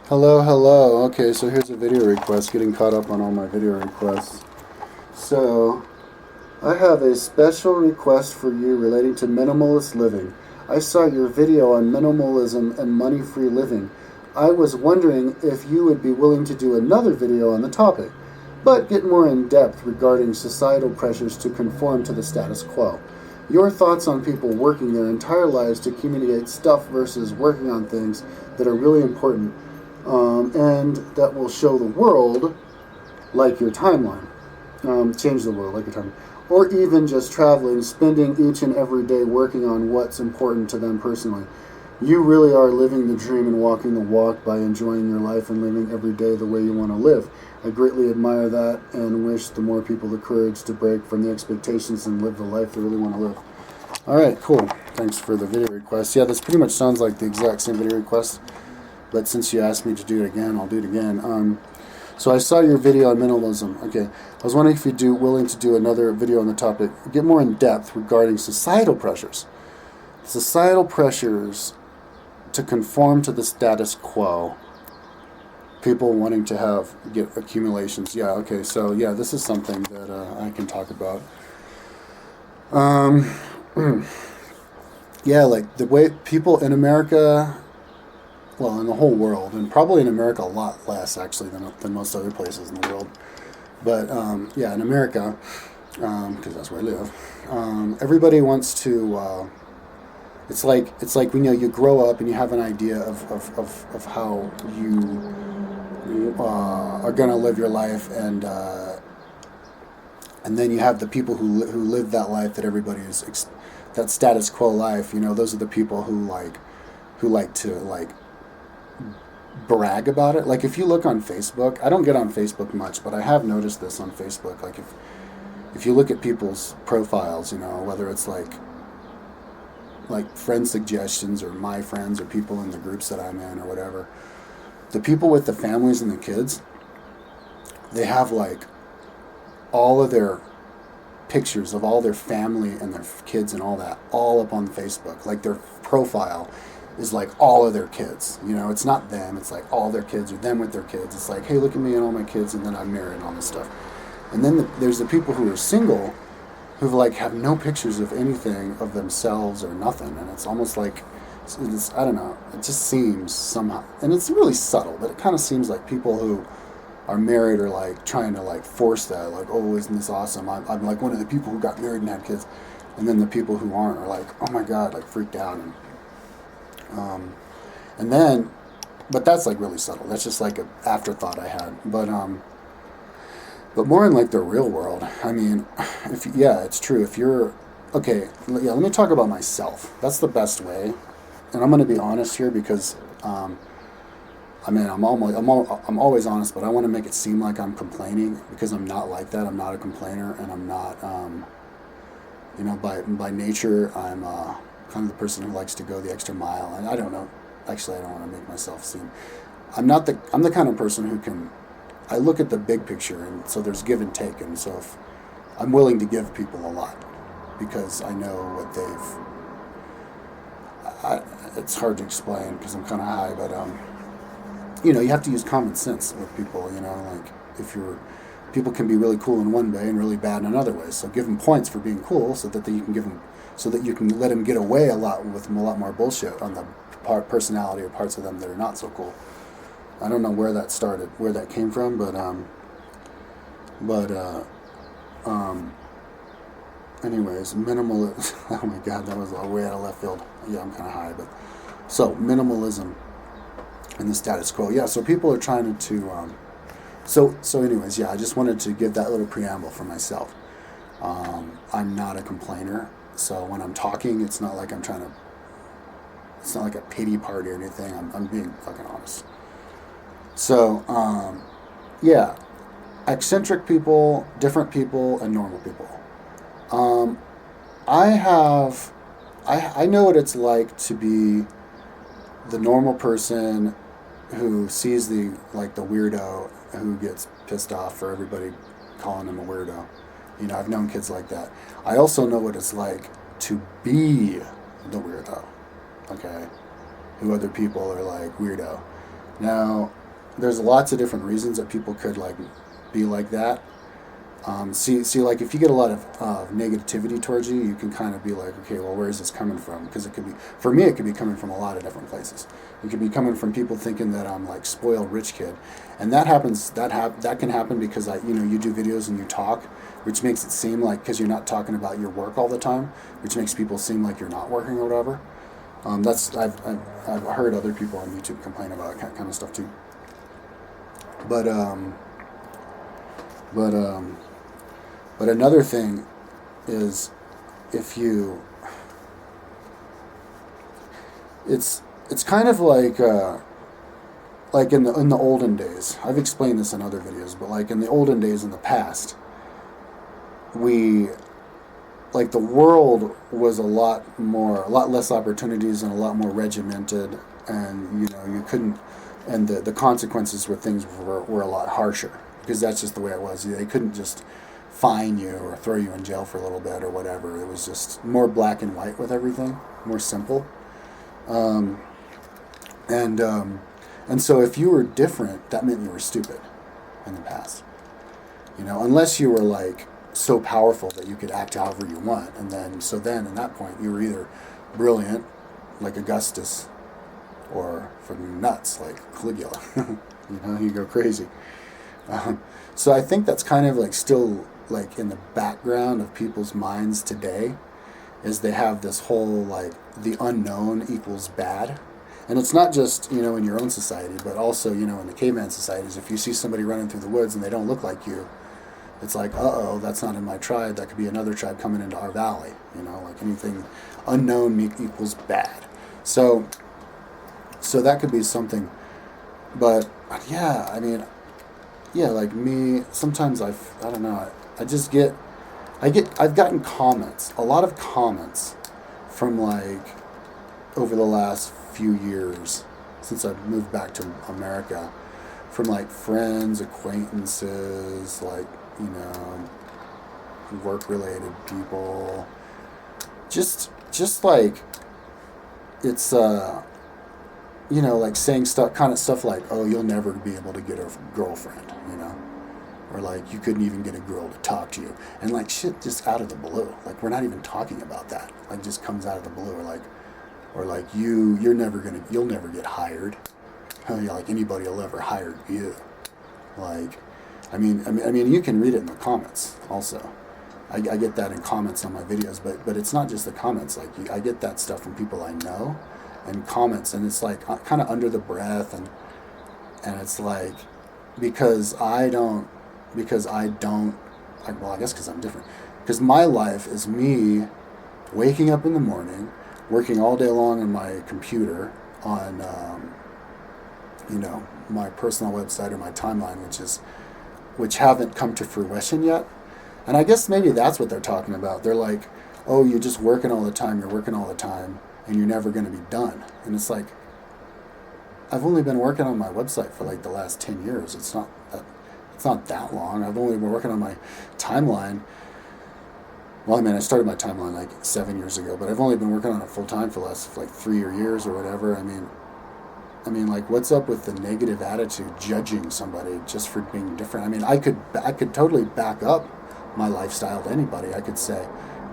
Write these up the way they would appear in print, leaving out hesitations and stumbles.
Hello, hello. Okay, so here's a video request. Getting caught up on all my video requests. So, I have a special request for you relating to minimalist living. I saw your video on minimalism and money-free living. I was wondering if you would be willing to do another video on the topic, but get more in depth regarding societal pressures to conform to the status quo. Your thoughts on people working their entire lives to accumulate stuff versus working on things that are really important, and that will show the world like your timeline. Change the world like your timeline. Or even just traveling, spending each and every day working on what's important to them personally. You really are living the dream and walking the walk by enjoying your life and living every day the way you want to live. I greatly admire that and wish the more people the courage to break from the expectations and live the life they really want to live. Alright, cool. Thanks for the video request. Yeah, this pretty much sounds like the exact same video request, but since you asked me to do it again, I'll do it again. So I saw your video on minimalism. Okay, I was wondering if you'd willing to do another video on the topic, get more in depth regarding societal pressures. Societal pressures to conform to the status quo. People wanting to get accumulations. Yeah, okay, so yeah, this is something that I can talk about. Yeah, like the way people in America, well, in the whole world, and probably in America a lot less actually than most other places in the world. But yeah, in America, because that's where I live, everybody wants to. It's like you grow up and you have an idea of how you are gonna live your life, and then you have the people who live that life that everybody is that status quo life. Those are the people who like to brag about it. Like if you look on Facebook, I don't get on Facebook much, but I have noticed this on Facebook. Like if you look at people's profiles, whether it's like friend suggestions or my friends or people in the groups that I'm in or whatever, the people with the families and the kids, they have like all of their pictures of all their family and their kids and all that all up on Facebook. Like their profile is like all of their kids. It's not them. It's like all their kids or them with their kids. It's like, hey, look at me and all my kids, and then I'm married and all this stuff. And then there's the people who are single, who have no pictures of anything of themselves or nothing, and it's almost like I don't know. It just seems somehow, and it's really subtle, but it kind of seems like people who are married are like trying to force that, like, oh, isn't this awesome? I'm like one of the people who got married and had kids, and then the people who aren't are like, oh my god, like freaked out. And then, but that's like really subtle. That's just like an afterthought I had. But more in like the real world. I mean, it's true. If you're okay, yeah. Let me talk about myself. That's the best way, and I'm going to be honest here because, I mean, I'm always honest, but I want to make it seem like I'm complaining because I'm not like that. I'm not a complainer, and I'm not, by nature, I'm kind of the person who likes to go the extra mile. And I don't know. Actually, I don't want to make myself seem. I'm the kind of person who can. I look at the big picture, and so there's give and take, and so if I'm willing to give people a lot because I know what it's hard to explain because I'm kind of high, but you have to use common sense with people. Like people can be really cool in one way and really bad in another way. So give them points for being cool, so that you can let them get away a lot with a lot more bullshit on the personality or parts of them that are not so cool. I don't know where that started, where that came from, but anyways, minimalism. Oh my god, that was way out of left field. Yeah, I'm kind of high, but so minimalism and the status quo. Yeah, so people are trying to. So anyways, yeah, I just wanted to give that little preamble for myself. I'm not a complainer, so when I'm talking, it's not like I'm trying to. It's not like a pity party or anything. I'm being fucking honest. So, yeah, eccentric people, different people, and normal people. I know what it's like to be the normal person who sees the weirdo who gets pissed off for everybody calling him a weirdo. I've known kids like that. I also know what it's like to be the weirdo, okay? Who other people are like weirdo. Now, there's lots of different reasons that people could like be like that. See, like if you get a lot of negativity towards you, you can kind of be like, okay, well, where is this coming from? Because it could be, for me, it could be coming from a lot of different places. It could be coming from people thinking that I'm like spoiled rich kid, and that happens. That can happen because you do videos and you talk, which makes it seem like because you're not talking about your work all the time, which makes people seem like you're not working or whatever. That's I've heard other people on YouTube complain about that kind of stuff too. But but but another thing is if you it's kind of like in the olden days. I've explained this in other videos, but like in the olden days in the past, we like the world was a lot less opportunities and a lot more regimented, and you couldn't, and the consequences were things were a lot harsher because that's just the way it was. They couldn't just fine you or throw you in jail for a little bit or whatever. It was just more black and white with everything, more simple. Um, and and so if you were different, that meant you were stupid in the past. Unless you were like so powerful that you could act however you want, and then at that point you were either brilliant like Augustus or fucking nuts like Caligula. You go crazy. So I think that's kind of like still like in the background of people's minds today, is they have this whole like the unknown equals bad. And it's not just, in your own society, but also, in the caveman societies. If you see somebody running through the woods and they don't look like you, it's like, uh-oh, that's not in my tribe. That could be another tribe coming into our valley. Like anything unknown equals bad. So that could be something. But yeah, like me, sometimes I don't know. I've gotten comments, a lot of comments from like over the last few years since I've moved back to America, from like friends, acquaintances, like, work related people. Just like it's like saying stuff like, oh, you'll never be able to get a girlfriend, or like you couldn't even get a girl to talk to you, and like shit just out of the blue. Like we're not even talking about that. Like just comes out of the blue, or like you'll never get hired. Like anybody will ever hire you. Like, I mean, you can read it in the comments also. I get that in comments on my videos, but it's not just the comments. Like I get that stuff from people I know, and comments, and it's like kind of under the breath, and it's like because I don't. Well, I guess because I'm different. Because my life is me waking up in the morning, working all day long on my computer on, my personal website or my timeline, which haven't come to fruition yet. And I guess maybe that's what they're talking about. They're like, oh, you're just working all the time, and you're never going to be done. And it's like, I've only been working on my website for like the last 10 years. It's not that long. I've only been working on my timeline. Well, I started my timeline like 7 years ago, but I've only been working on it full time for the last like 3 years or whatever. Like, what's up with the negative attitude, judging somebody just for being different? I could totally back up my lifestyle to anybody. I could say,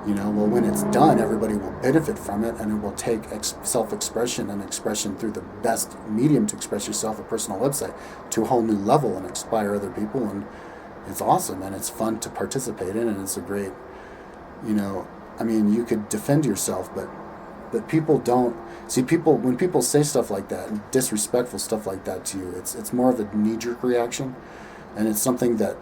well, when it's done, everybody will benefit from it, and it will take self-expression and expression through the best medium to express yourself, a personal website, to a whole new level and inspire other people. And it's awesome, and it's fun to participate in, and it's a great, you could defend yourself, but people don't see when people say stuff like that, disrespectful stuff like that to you. It's more of a knee-jerk reaction, and it's something that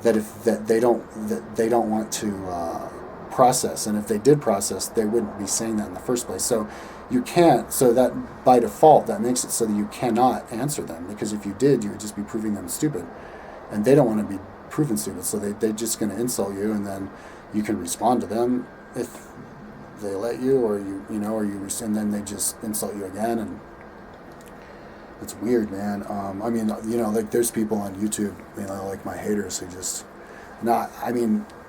they don't want to process, and if they did process, they wouldn't be saying that in the first place. So you can't. So that by default, that makes it so that you cannot answer them, because if you did, you would just be proving them stupid, and they don't want to be proven stupid. So they're just going to insult you, and then you can respond to them if they let you, or and then they just insult you again, and it's weird, man. Like there's people on YouTube, like my haters who just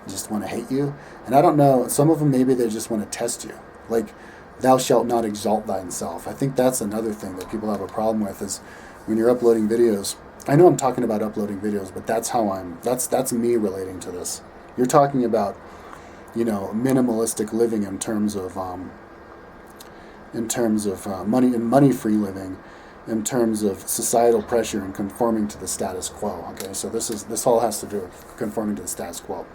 just want to hate you. And I don't know, some of them maybe they just want to test you. Like, thou shalt not exalt thyself. I think that's another thing that people have a problem with, is when you're uploading videos. I know I'm talking about uploading videos, but that's me relating to this. You're talking about, minimalistic living in terms of money-free living, in terms of societal pressure and conforming to the status quo. Okay, so this all has to do with conforming to the status quo.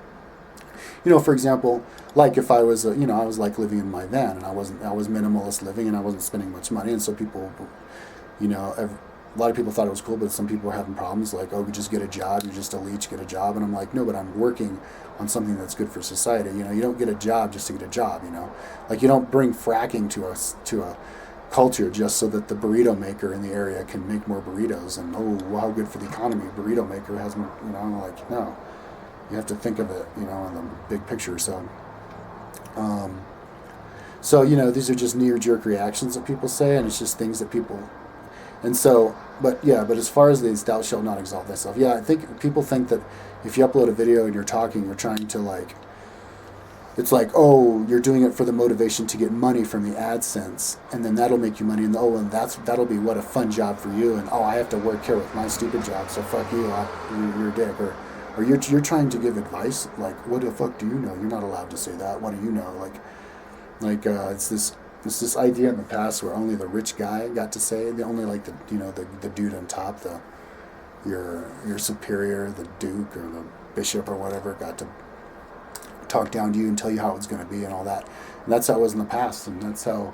For example, like if I was, I was like living in my van, and I was minimalist living, and I wasn't spending much money, and so people, a lot of people thought it was cool, but some people were having problems, like, oh, you just get a job, you're just a leech, get a job, and I'm like, no, but I'm working on something that's good for society. You don't get a job just to get a job. Like you don't bring fracking to a culture just so that the burrito maker in the area can make more burritos, and oh, how good for the economy, burrito maker has more. I'm like, no. You have to think of it, in the big picture. So, these are just knee-jerk reactions that people say, and it's just things that people. And so, but as far as these, thou shalt not exalt thyself. Yeah, I think people think that if you upload a video and you're talking, you're trying to it's like, oh, you're doing it for the motivation to get money from the AdSense, and then that'll make you money, and that'll be what a fun job for you, and I have to work here with my stupid job, so fuck you, you're a dick, or you're trying to give advice, like, what the fuck do you know? You're not allowed to say that. What do you know? It's this idea in the past where only the rich guy got to say it. Only like the dude on top, your superior, the duke or the bishop or whatever, got to talk down to you and tell you how it's going to be and all that. And that's how it was in the past, and that's how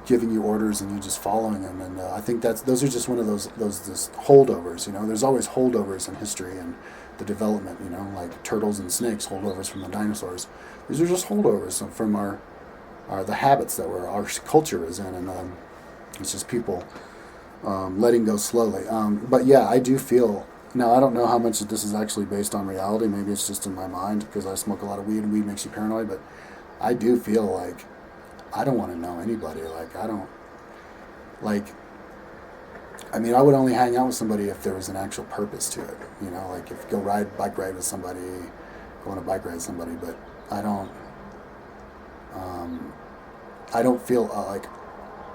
giving you orders and you just following them. And I think those are just one of those holdovers. There's always holdovers in history and the development. Like turtles and snakes, holdovers from the dinosaurs. These are just holdovers from our the habits that our culture is in, and it's just people letting go slowly. But yeah, I do feel. Now, I don't know how much of this is actually based on reality. Maybe it's just in my mind because I smoke a lot of weed, and weed makes you paranoid. But I do feel like I don't want to know anybody. I would only hang out with somebody if there was an actual purpose to it. Like if you go bike ride with somebody, go on a bike ride with somebody. But I don't feel like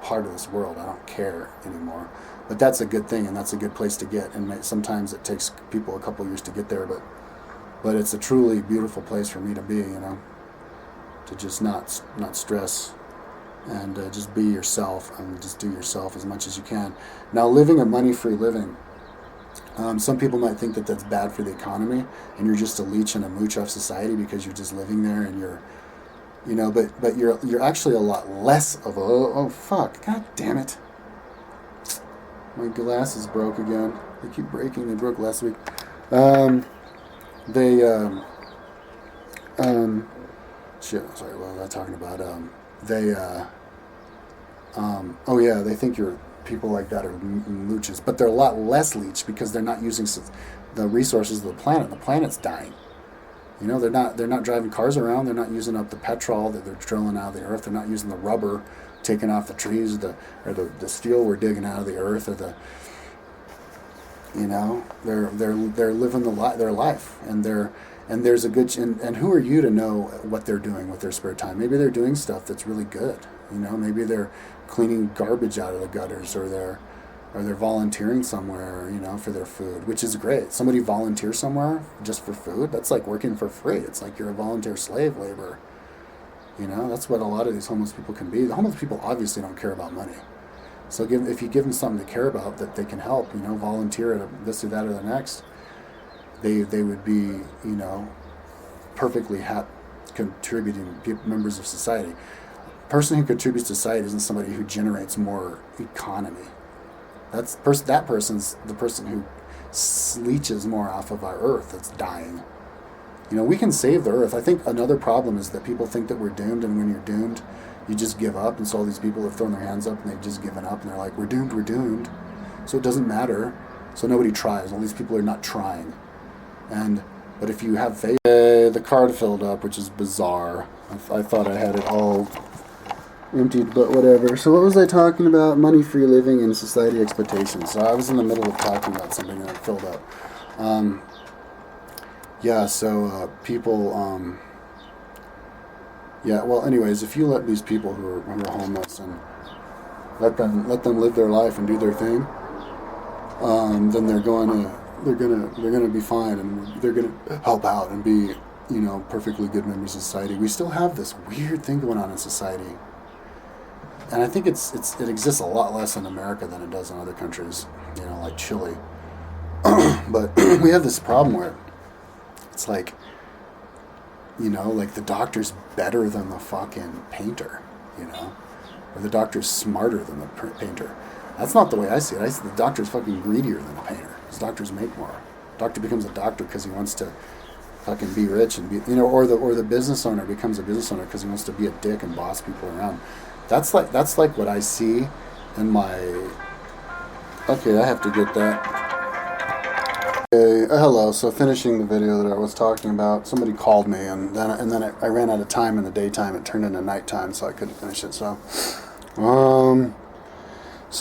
part of this world. I don't care anymore. But that's a good thing, and that's a good place to get. And sometimes it takes people a couple years to get there, but it's a truly beautiful place for me to be. To just not stress, and just be yourself, and just do yourself as much as you can. Now, living a money-free living, some people might think that that's bad for the economy, and you're just a leech and a mooch off society because you're just living there, and you're, but you're actually a lot less of a, oh fuck, god damn it. My glasses broke again. They keep breaking. They broke last week. Shit, sorry, what was I talking about? They think you're people like that are mooches, but they're a lot less leech because they're not using the resources of the planet. The planet's dying. They're not driving cars around. They're not using up the petrol that they're drilling out of the earth. They're not using the rubber taken off the trees, or the steel we're digging out of the earth, or they're living their life, and there's a good, and who are you to know what they're doing with their spare time? Maybe they're doing stuff that's really good. Maybe they're cleaning garbage out of the gutters, or they're volunteering somewhere, for their food, which is great. Somebody volunteers somewhere just for food, that's like working for free. It's like you're a volunteer slave labor. That's what a lot of these homeless people can be. The homeless people obviously don't care about money. So if you give them something to care about that they can help, volunteer at this or that or the next, they would be, perfectly contributing members of society. A person who contributes to society isn't somebody who generates more economy. That person's the person who leeches more off of our earth that's dying. We can save the earth. I think another problem is that people think that we're doomed, and when you're doomed, you just give up. And so all these people have thrown their hands up, and they've just given up, and they're like, we're doomed. So it doesn't matter. So nobody tries. All these people are not trying. But if you have faith, the card filled up, which is bizarre. I thought I had it all emptied, but whatever. So what was I talking about? Money-free living and society expectations. So I was in the middle of talking about something that filled up. People, anyways, if you let these people who are homeless and let them live their life and do their thing, then they're gonna be fine, and they're gonna help out and be, perfectly good members of society. We still have this weird thing going on in society, and I think it exists a lot less in America than it does in other countries, like Chile. But we have this problem where it's like, like the doctor's better than the fucking painter, or the doctor's smarter than the painter. That's not the way I see it. I see the doctor's fucking greedier than the painter. Because doctors make more. Doctor becomes a doctor because he wants to fucking be rich and be, or the business owner becomes a business owner because he wants to be a dick and boss people around. That's like what I see in my. Okay, I have to get that. Okay, hello. So finishing the video that I was talking about, somebody called me, and then I ran out of time in the daytime. It turned into nighttime, so I couldn't finish it. So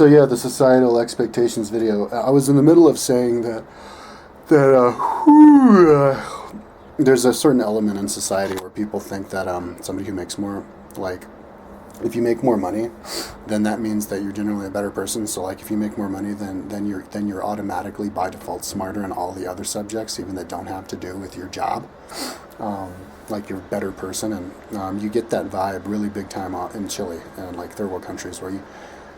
yeah, the societal expectations video. I was in the middle of saying that there's a certain element in society where people think that somebody who makes more, like, if you make more money, then that means that you're generally a better person. So like if you make more money, then you're automatically by default smarter in all the other subjects, even that don't have to do with your job. Like you're a better person, and you get that vibe really big time in Chile and like third world countries where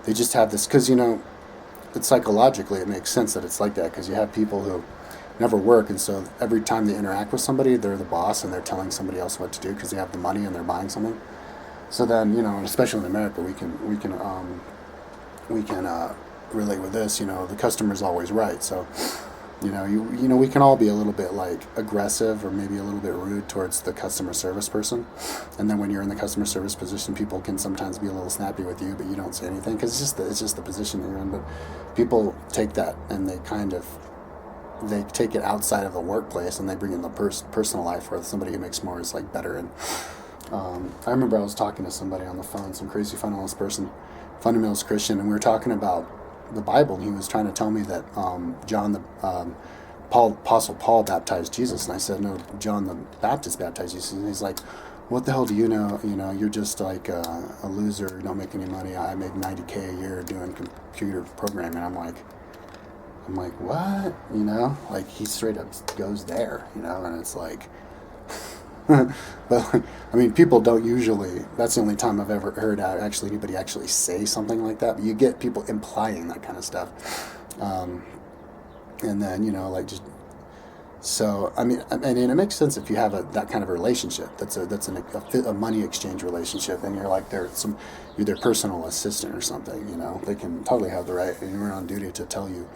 they just have this, because it's psychologically it makes sense that it's like that, because you have people who never work, and so every time they interact with somebody, they're the boss and they're telling somebody else what to do because they have the money and they're buying something. So then, and especially in America, we can relate with this. The customer's always right. So, we can all be a little bit like aggressive or maybe a little bit rude towards the customer service person. And then when you're in the customer service position, people can sometimes be a little snappy with you, but you don't say anything because it's just the position you're in. But people take that and they take it outside of the workplace and they bring in the personal life where somebody who makes more is like better. And I remember I was talking to somebody on the phone, some crazy fundamentalist Christian, and we were talking about the Bible, and he was trying to tell me that Apostle Paul baptized Jesus, and I said, no, John the Baptist baptized Jesus, and he's like, what the hell do you know? You're just like a loser, you don't make any money. I make $90K a year doing computer programming. I'm like, what? Like he straight up goes there, and it's like, but I mean, people don't usually. That's the only time I've ever heard anybody actually say something like that. But you get people implying that kind of stuff, and then like just. So I mean, it makes sense if you have that kind of a relationship. That's a money exchange relationship, and you're like you're their personal assistant or something. They can totally have the right, and you're on duty to tell you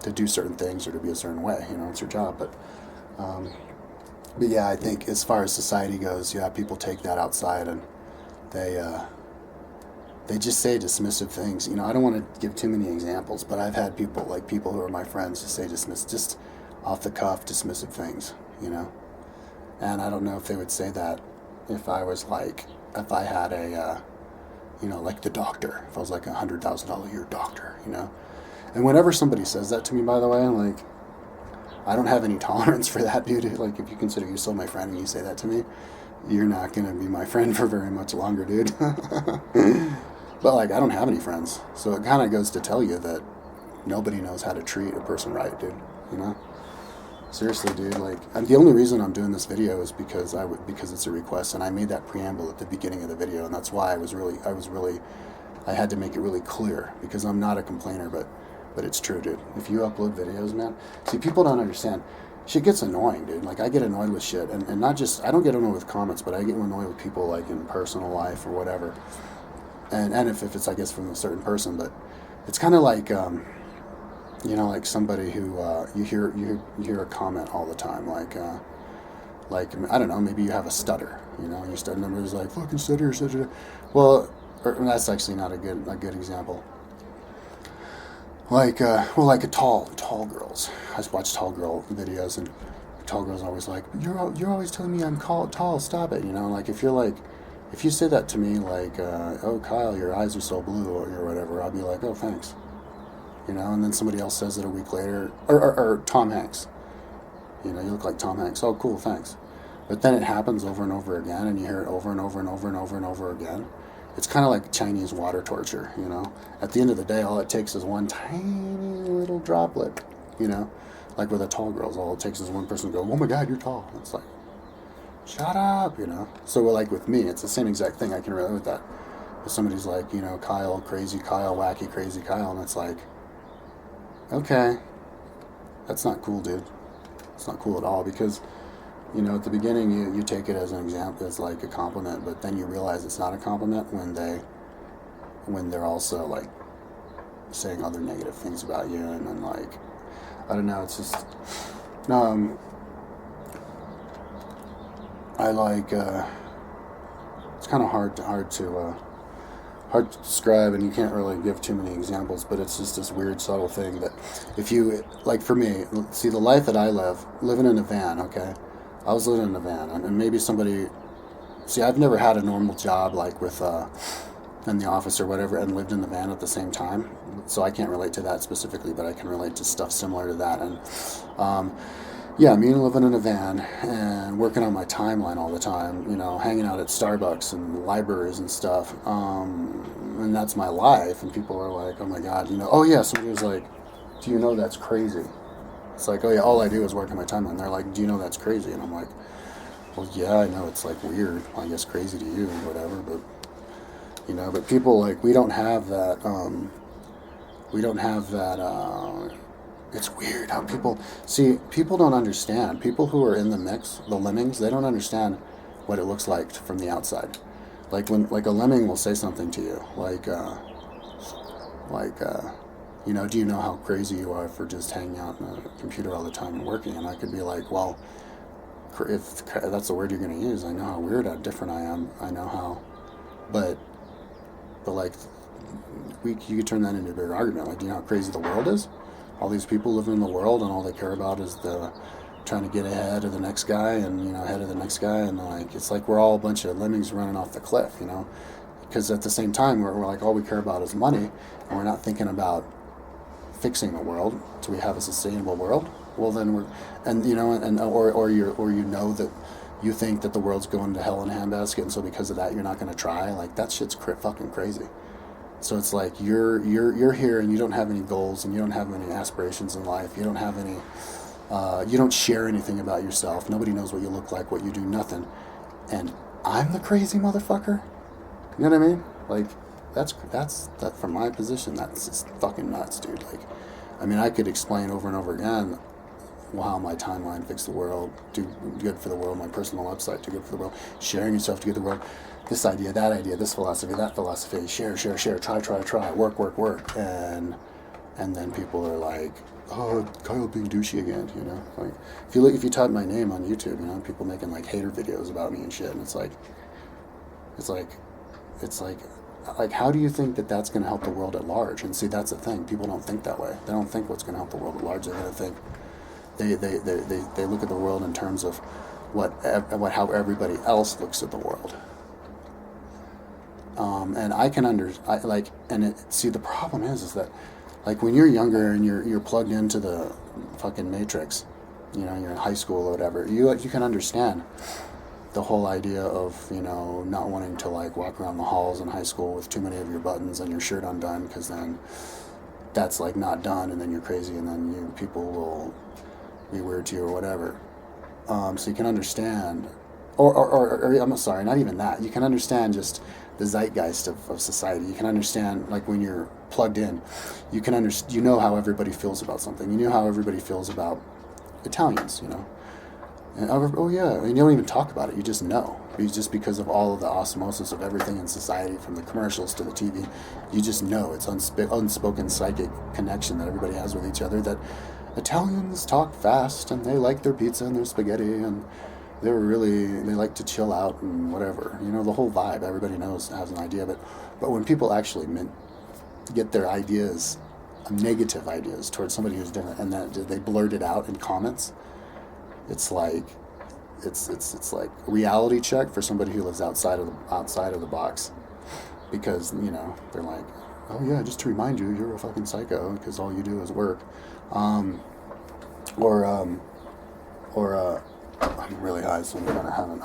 to do certain things or to be a certain way. It's your job, but. But yeah, I think as far as society goes, people take that outside and they just say dismissive things. I don't want to give too many examples, but I've had people who are my friends just say just off the cuff dismissive things, And I don't know if they would say that if I had a, like the doctor, if I was like $100,000 a year doctor, And whenever somebody says that to me, by the way, like, I don't have any tolerance for that, dude. Like, if you consider you're still my friend and you say that to me, you're not going to be my friend for very much longer, dude. But, like, I don't have any friends. So it kind of goes to tell you that nobody knows how to treat a person right, dude. Seriously, dude. Like, the only reason I'm doing this video is because it's a request, and I made that preamble at the beginning of the video, and that's why I had to make it really clear, because I'm not a complainer, but it's true, dude. If you upload videos, man, see, people don't understand. Shit gets annoying, dude. Like, I get annoyed with shit, and not just, I don't get annoyed with comments, but I get annoyed with people, like, in personal life or whatever. And if it's, I guess, from a certain person, but it's kind of like, like somebody who, you hear a comment all the time, like, I don't know, maybe you have a stutter, you stutter, and everybody's like, fucking stutter. Well, that's actually not a good example. Like tall girls. I just watch tall girl videos, and tall girls are always like, you're always telling me I'm tall, stop it, Like, if you say that to me, like, oh, Kyle, your eyes are so blue, or whatever, I'll be like, oh, thanks. And then somebody else says it a week later, or Tom Hanks. You look like Tom Hanks. Oh, cool, thanks. But then it happens over and over again, and you hear it over and over and over and over and over again. It's kind of like Chinese water torture, you know. At the end of the day, all it takes is one tiny little droplet, you know. Like with the tall girls, all it takes is one person to go, "Oh my God, you're tall." It's like, shut up, you know. So like with me, it's the same exact thing. I can relate with that. If somebody's like, you know, Kyle, crazy Kyle, wacky, crazy Kyle, and it's like, okay, that's not cool, dude. It's not cool at all because, you know, at the beginning you take it as an example, as like a compliment, but then you realize it's not a compliment when they're also like saying other negative things about you, and then like, I don't know, it's just, I like, it's kind of hard to describe, and you can't really give too many examples, but it's just this weird subtle thing that if you, like for me, see the life that I live, living in a van, okay? I was living in a van, and maybe somebody, see, I've never had a normal job like with, in the office or whatever, and lived in the van at the same time, so I can't relate to that specifically, but I can relate to stuff similar to that, and, yeah, me living in a van and working on my timeline all the time, you know, hanging out at Starbucks and libraries and stuff, and that's my life. And people are like, "Oh my God, you know, oh yeah." Somebody was like, "Do you know that's crazy?" It's like, "Oh yeah, all I do is work on my timeline." They're like, "Do you know that's crazy?" And I'm like, "Well, yeah, I know it's like weird. I guess crazy to you, whatever." But you know, but people like we don't have that. We don't have that. It's weird how people don't understand. People who are in the mix, the lemmings, they don't understand what it looks like from the outside. Like when, like a lemming will say something to you, like, you know, do you know how crazy you are for just hanging out on a computer all the time and working? And I could be like, well, if that's the word you're going to use, I know how weird, how different I am. I know how, but like, you could turn that into a bigger argument. Like, do you know how crazy the world is? All these people living in the world, and all they care about is trying to get ahead of the next guy, and you know, ahead of the next guy, and like it's like we're all a bunch of lemmings running off the cliff, you know. Because at the same time, we're like all we care about is money, and we're not thinking about fixing the world so we have a sustainable world. Well, then and you know, and or you know that you think that the world's going to hell in a handbasket, and so because of that, you're not going to try. Like that shit's fucking crazy. So it's like you're here and you don't have any goals and you don't have any aspirations in life. You don't have any. You don't share anything about yourself. Nobody knows what you look like, what you do, nothing. And I'm the crazy motherfucker. You know what I mean? Like that from my position. That's just fucking nuts, dude. Like, I mean, I could explain over and over again how my timeline fixed the world, do good for the world, my personal website, do good for the world, sharing yourself to get the world. This idea, that idea, this philosophy, that philosophy, share, try, work, and then people are like, "Oh, Kyle being douchey again," you know. Like if you type my name on YouTube, you know, people making like hater videos about me and shit, and it's like, how do you think that that's going to help the world at large? And see, that's the thing. People don't think that way. They don't think what's going to help the world at large. They're going to think they look at the world in terms of how everybody else looks at the world. And I can see the problem is that like when you're younger and you're plugged into the fucking matrix, you know, you're in high school or whatever, you can understand the whole idea of, you know, not wanting to like walk around the halls in high school with too many of your buttons and your shirt undone, because then that's like not done, and then you're crazy, and then people will be weird to you or whatever. So you can understand, or I'm sorry, not even that. You can understand just the zeitgeist of society. You can understand, like when you're plugged in, you know how everybody feels about something. You know how everybody feels about Italians, you know. And oh yeah, and you don't even talk about it. You just know. Just because of all of the osmosis of everything in society, from the commercials to the TV, you just know it's unspoken psychic connection that everybody has with each other. That Italians talk fast and they like their pizza and their spaghetti and they like to chill out and whatever. You know, the whole vibe. Everybody has an idea, but when people actually get their ideas, negative ideas towards somebody who's different, and that they blurt it out in comments. It's like it's like a reality check for somebody who lives outside of the box, because you know they're like, oh yeah, just to remind you, you're a fucking psycho because all you do is work, I'm really high, so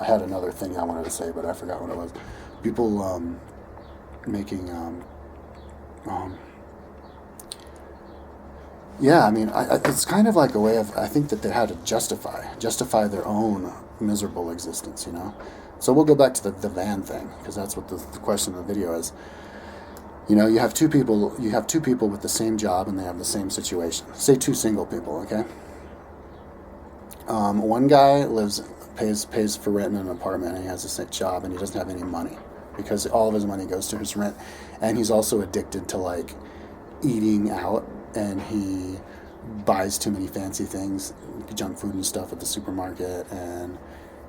I had another thing I wanted to say, but I forgot what it was. People making yeah, I mean, it's kind of like a way of, I think that they had to justify their own miserable existence, you know? So we'll go back to the van thing, because that's what the question of the video is. You know, you have two people with the same job and they have the same situation. Say two single people, okay? One guy pays for rent in an apartment and he has a sick job and he doesn't have any money because all of his money goes to his rent, and he's also addicted to like eating out, and he buys too many fancy things, junk food and stuff at the supermarket, and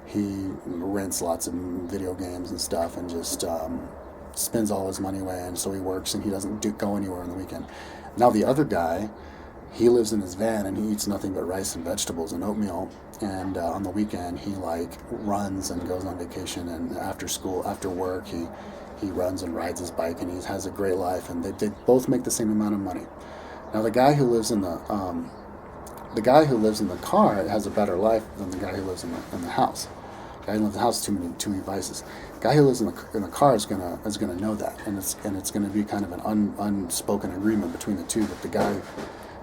he rents lots of video games and stuff, and just spends all his money away, and so he works and he doesn't go anywhere on the weekend. Now the other guy, he lives in his van and he eats nothing but rice and vegetables and oatmeal, and on the weekend he like runs and goes on vacation, and after work he runs and rides his bike, and he has a great life, and they both make the same amount of money. Now the guy who lives in the car has a better life than the guy who lives in the house. The guy who lives in the house has too many vices. The guy who lives in the car is gonna know that, and it's gonna be kind of an unspoken agreement between the two that the guy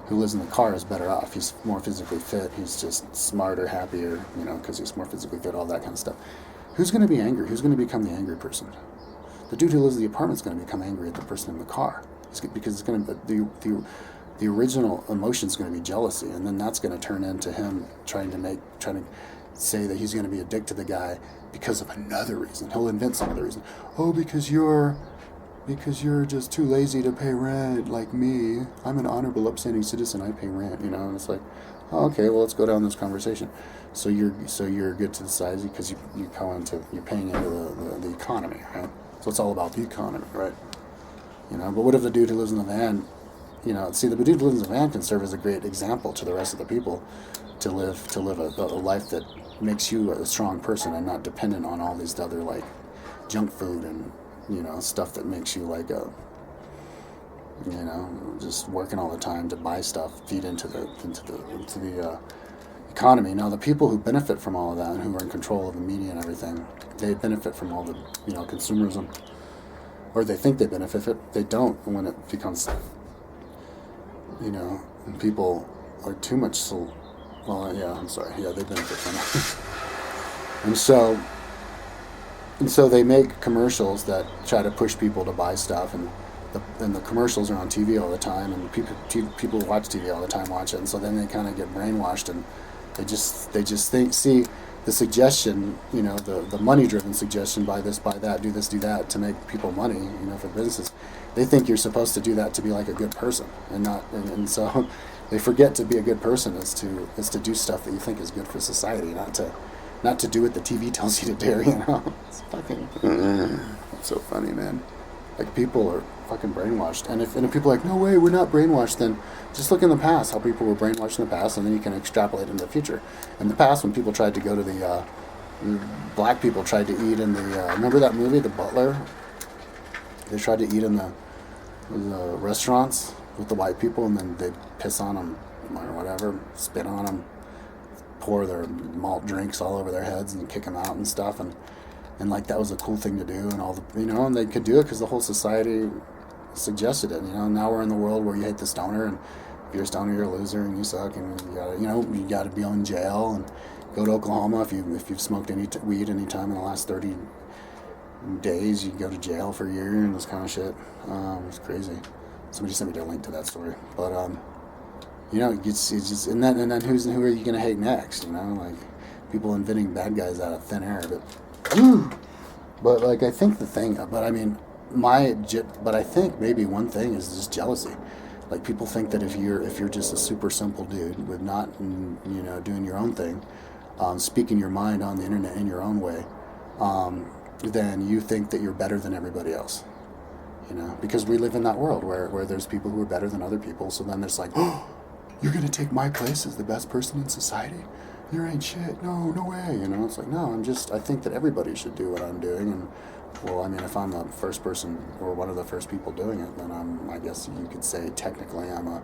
who lives in the car is better off. He's more physically fit. He's just smarter, happier, you know, because he's more physically fit. All that kind of stuff. Who's gonna be angry? Who's gonna become the angry person? The dude who lives in the apartment is gonna become angry at the person in the car, because it's gonna the original emotion is going to be jealousy, and then that's going to turn into him trying to say that he's going to be addicted to the guy because of another reason. He'll invent some other reason. Oh, because you're just too lazy to pay rent like me. I'm an honorable, upstanding citizen. I pay rent, you know. And it's like, oh, okay, well, let's go down this conversation. So you're good to the size because you're paying into the economy, right? So it's all about the economy, right? You know. But what if the dude who lives in the van? You know, see, the dude who lives in a van can serve as a great example to the rest of the people to live a life that makes you a strong person and not dependent on all these other like junk food and, you know, stuff that makes you like just working all the time to buy stuff, feed into the economy. Now the people who benefit from all of that and who are in control of the media and everything, they benefit from all the, you know, consumerism, or they think they benefit. They don't when it becomes, you know, people are too much they benefit from it. and so they make commercials that try to push people to buy stuff, and the commercials are on TV all the time, and people who watch TV all the time watch it, and so then they kind of get brainwashed, and they just see the suggestion, you know, the money-driven suggestion, buy this, buy that, do this, do that, to make people money, you know, for businesses. They think you're supposed to do that to be like a good person, and so they forget to be a good person is to do stuff that you think is good for society, not to do what the TV tells you to do, you know. It's fucking, it's so funny, man. Like, people are fucking brainwashed, and if people are like, no way, we're not brainwashed, then just look in the past, how people were brainwashed in the past, and then you can extrapolate into the future. In the past, when people tried to go to the black people tried to eat in the remember that movie, The Butler? They tried to eat in the restaurants with the white people, and then they'd piss on them or whatever, spit on them, pour their malt drinks all over their heads and kick them out and stuff, and like that was a cool thing to do, and all the, you know, and they could do it because the whole society suggested it, you know. Now we're in the world where you hate the stoner, and if you're a stoner, you're a loser and you suck, and you gotta be in jail and go to Oklahoma if you've smoked any weed any time in the last 30 days, you can go to jail for a year and this kind of shit. It's crazy. Somebody sent me a link to that story, but you know, it's just, and then who are you gonna hate next? You know, like people inventing bad guys out of thin air, but like I think the thing, but I mean but I think maybe one thing is just jealousy. Like people think that if you're just a super simple dude with not, you know, doing your own thing, speaking your mind on the internet in your own way, then you think that you're better than everybody else. You know, because we live in that world where there's people who are better than other people. So then there's like, oh, you're gonna take my place as the best person in society? You ain't shit. No way. You know, it's like, no, I think that everybody should do what I'm doing. And well, I mean, if I'm the first person or one of the first people doing it, then I guess you could say technically I'm a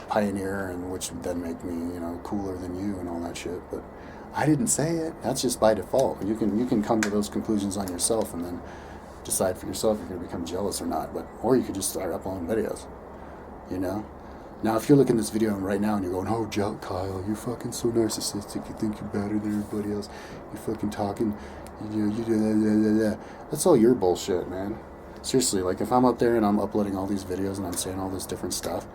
pioneer, and which would then make me, you know, cooler than you and all that shit. But I didn't say it. That's just by default. You can come to those conclusions on yourself and then decide for yourself if you're going to become jealous or not. Or you could just start uploading videos, you know? Now, if you're looking at this video right now and you're going, oh, Kyle, you're fucking so narcissistic. You think you're better than everybody else. You're fucking talking, that's all your bullshit, man. Seriously, like if I'm up there and I'm uploading all these videos and I'm saying all this different stuff,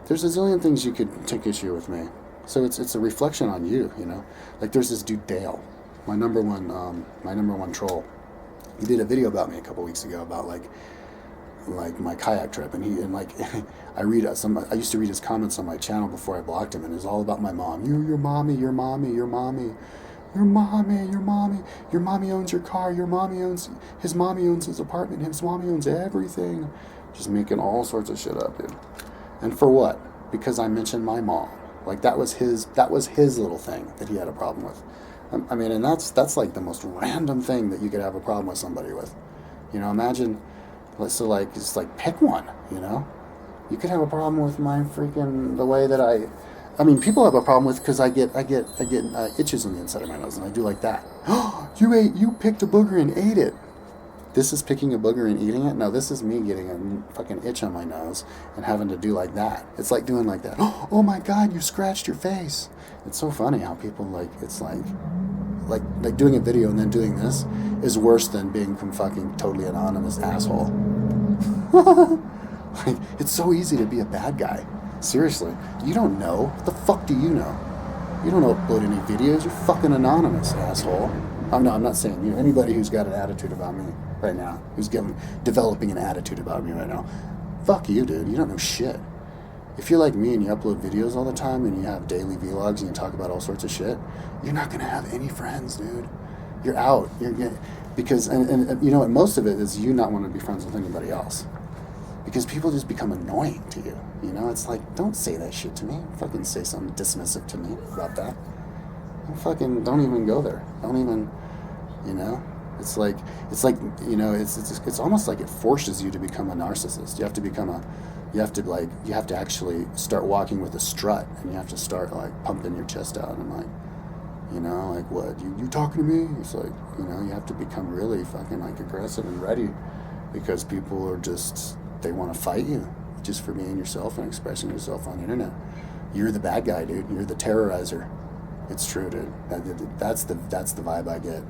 there's a zillion things you could take issue with me. So it's a reflection on you, you know? Like there's this dude Dale, my number one troll. He did a video about me a couple weeks ago about like my kayak trip, and I used to read his comments on my channel before I blocked him, and it was all about my mom. Your mommy, your mommy, your mommy, your mommy, your mommy, your mommy owns your car, his mommy owns his apartment, his mommy owns everything. Just making all sorts of shit up, dude. And for what? Because I mentioned my mom. Like that was his little thing that he had a problem with. I mean, and that's like the most random thing that you could have a problem with somebody with. You know, imagine. So like, just like pick one, you know? You could have a problem with my the way that I mean, people have a problem with, because I get itches on the inside of my nose, and I do like that. You picked a booger and ate it. This is picking a booger and eating it? No, this is me getting a fucking itch on my nose and having to do like that. It's like doing like that. Oh my God, you scratched your face. It's so funny how people it's like doing a video and then doing this is worse than being some fucking totally anonymous asshole. Like, it's so easy to be a bad guy. Seriously, you don't know. What the fuck do you know? You don't upload any videos. You're fucking anonymous, asshole. I'm not saying you. Anybody who's got an attitude about me right now, who's developing an attitude about me right now, fuck you, dude. You don't know shit. If you're like me and you upload videos all the time and you have daily vlogs and you talk about all sorts of shit, you're not gonna have any friends, dude. You're out. Because you know what? Most of it is you not wanting to be friends with anybody else. Because people just become annoying to you. You know, it's like, don't say that shit to me. Fucking say something dismissive to me about that. Don't even go there. Don't even, you know. It's like you know, it's almost like it forces you to become a narcissist. You have to actually start walking with a strut, and you have to start like pumping your chest out and like, you know, like what you talking to me? It's like, you know, you have to become really fucking like aggressive and ready, because people are they want to fight you just for being yourself and expressing yourself on the internet. You're the bad guy, dude. You're the terrorizer. It's true, dude. That's the vibe I get.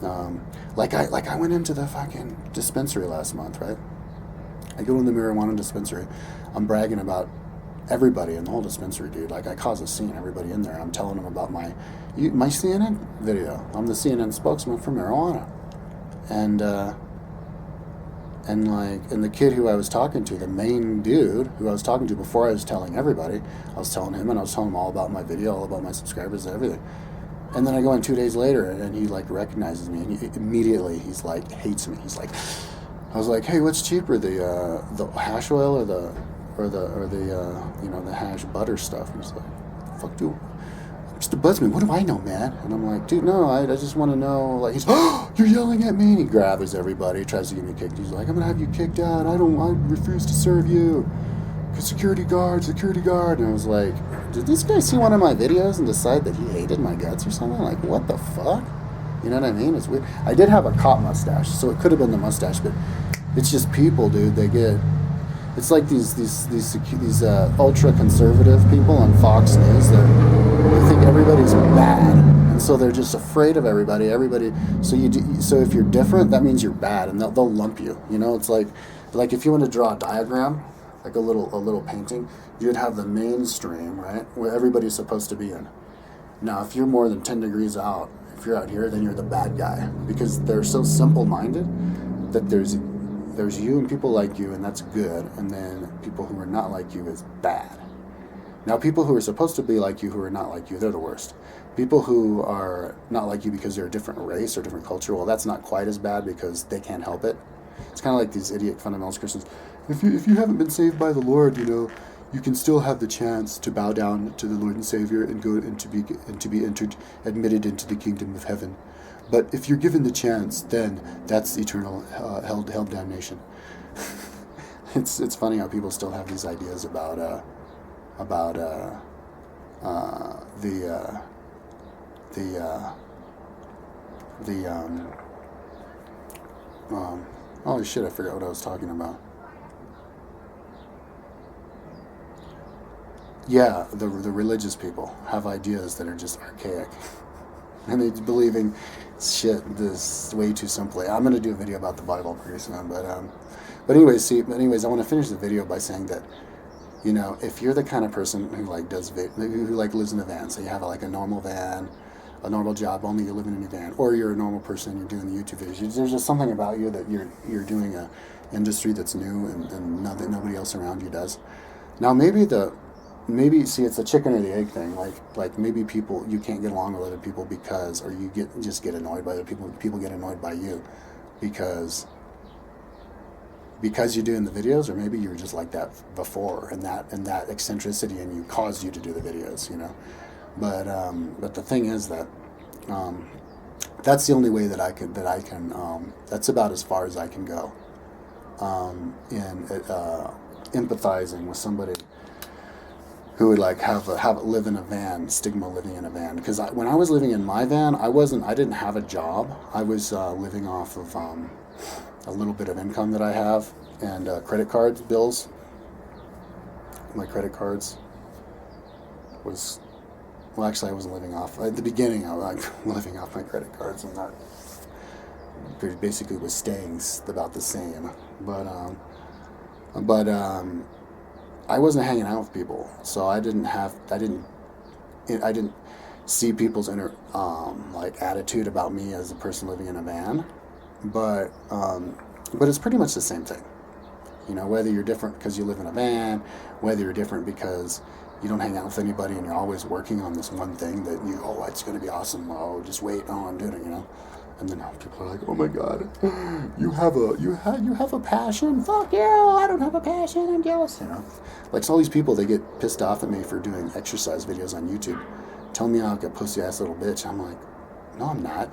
I went into the fucking dispensary last month, right? I go in the marijuana dispensary. I'm bragging about everybody in the whole dispensary, dude. Like, I cause a scene, everybody in there. I'm telling them about my CNN video. I'm the CNN spokesman for marijuana. And the kid who I was talking to, the main dude who I was talking to before I was telling everybody, I was telling him, and I was telling him all about my video, all about my subscribers and everything. And then I go in 2 days later, and he like recognizes me, and immediately he's like hates me. He's like, I was like, hey, what's cheaper, the hash oil or the hash butter stuff? And he's like, fuck, dude, Mr. Buzzman, what do I know, man? And I'm like, dude, no, I just want to know. Like, he's, oh, you're yelling at me. And he grabs everybody, tries to get me kicked. He's like, I'm gonna have you kicked out. I refuse to serve you. Security guard. And I was like, did this guy see one of my videos and decide that he hated my guts or something? Like, what the fuck? You know what I mean? It's weird. I did have a cop mustache, so it could have been the mustache, but it's just people, dude. It's like these ultra conservative people on Fox News. They think everybody's bad, and so they're just afraid of everybody. So if you're different, that means you're bad, and they'll lump you. You know, it's like if you want to draw a diagram, like a little painting, you'd have the mainstream, right, where everybody's supposed to be in. Now, if you're more than 10 degrees out, if you're out here, then you're the bad guy, because they're so simple-minded that there's you and people like you, and that's good, and then people who are not like you is bad. Now, people who are supposed to be like you, who are not like you, they're the worst. People who are not like you because they're a different race or different culture, well, that's not quite as bad because they can't help it. It's kind of like these idiot fundamentalist Christians. If you haven't been saved by the Lord, you know, you can still have the chance to bow down to the Lord and Savior and go and to be admitted into the kingdom of heaven. But if you're given the chance, then that's eternal hell damnation. It's funny how people still have these ideas about oh shit, I forgot what I was talking about. Yeah, the religious people have ideas that are just archaic. And they're believing shit this way too simply. I'm going to do a video about the Bible pretty soon, but anyways, I want to finish the video by saying that, you know, if you're the kind of person who like who like lives in a van, so you have like a normal van, a normal job, only you're living in a van, or you're a normal person, you're doing the YouTube videos. There's just something about you that you're doing a industry that's new and that nobody else around you does. Now maybe see, it's the chicken or the egg thing. Like maybe people, you can't get along with other people because, or you just get annoyed by other people. People get annoyed by you because you're doing the videos, or maybe you were just like that before, and that eccentricity in you caused you to do the videos, you know. But the thing is that that's the only way that I can that's about as far as I can go in empathizing with somebody who would like live in a van, stigma living in a van. Because when I was living in my van, I didn't have a job. I was living off of a little bit of income that I have and credit cards bills. My credit cards was, well, actually I wasn't living off. At the beginning, I was like living off my credit cards, and that basically was staying about the same. But I wasn't hanging out with people, so I didn't see people's inner like attitude about me as a person living in a van, but it's pretty much the same thing, you know. Whether you're different because you live in a van, whether you're different because you don't hang out with anybody and you're always working on this one thing that it's going to be awesome. Oh, just wait, I'm doing it, you know. And then people are like, "Oh my God, you have a passion? Fuck you! I don't have a passion. I'm jealous." You know, like all these people, they get pissed off at me for doing exercise videos on YouTube, telling me I'm like a pussy ass little bitch. I'm like, no, I'm not.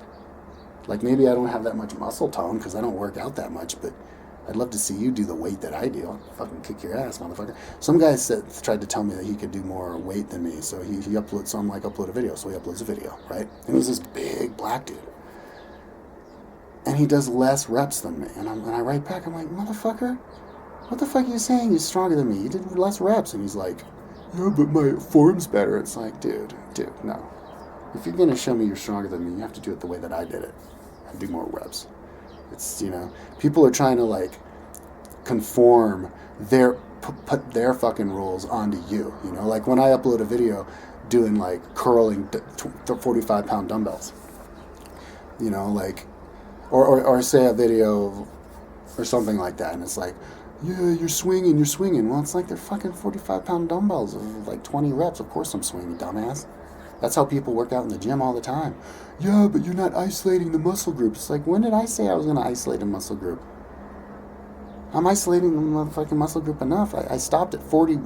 Like maybe I don't have that much muscle tone because I don't work out that much, but I'd love to see you do the weight that I do. I'll fucking kick your ass, motherfucker. Some guy tried to tell me that he could do more weight than me, so he uploads. So I'm like, upload a video. So he uploads a video, right? And he's this big black dude. And he does less reps than me. And I write back, I'm like, motherfucker, what the fuck are you saying? He's stronger than me. He did less reps. And he's like, yeah, but my form's better. It's like, dude, no. If you're going to show me you're stronger than me, you have to do it the way that I did it. And do more reps. It's, you know, people are trying to, like, conform put their fucking rules onto you. You know, like when I upload a video doing, like, curling 45-pound dumbbells. You know, like... Or say a video or something like that, and it's like, yeah, you're swinging. Well, it's like they're fucking 45-pound dumbbells of like 20 reps. Of course I'm swinging, dumbass. That's how people work out in the gym all the time. Yeah, but you're not isolating the muscle group. It's like, when did I say I was going to isolate a muscle group? I'm isolating the motherfucking muscle group enough. I stopped at 20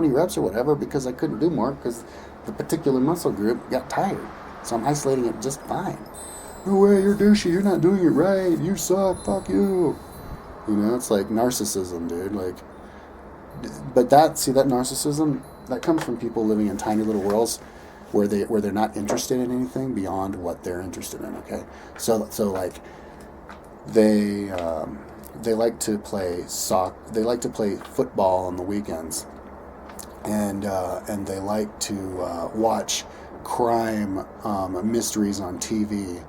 reps or whatever because I couldn't do more because the particular muscle group got tired. So I'm isolating it just fine. No way, you're douchey, you're not doing it right, you suck, fuck you. You know, it's like narcissism, dude. Like, but that narcissism, that comes from people living in tiny little worlds where they're not interested in anything beyond what they're interested in, okay? So like, they like to play they like to play football on the weekends, and they like to watch crime mysteries on TV.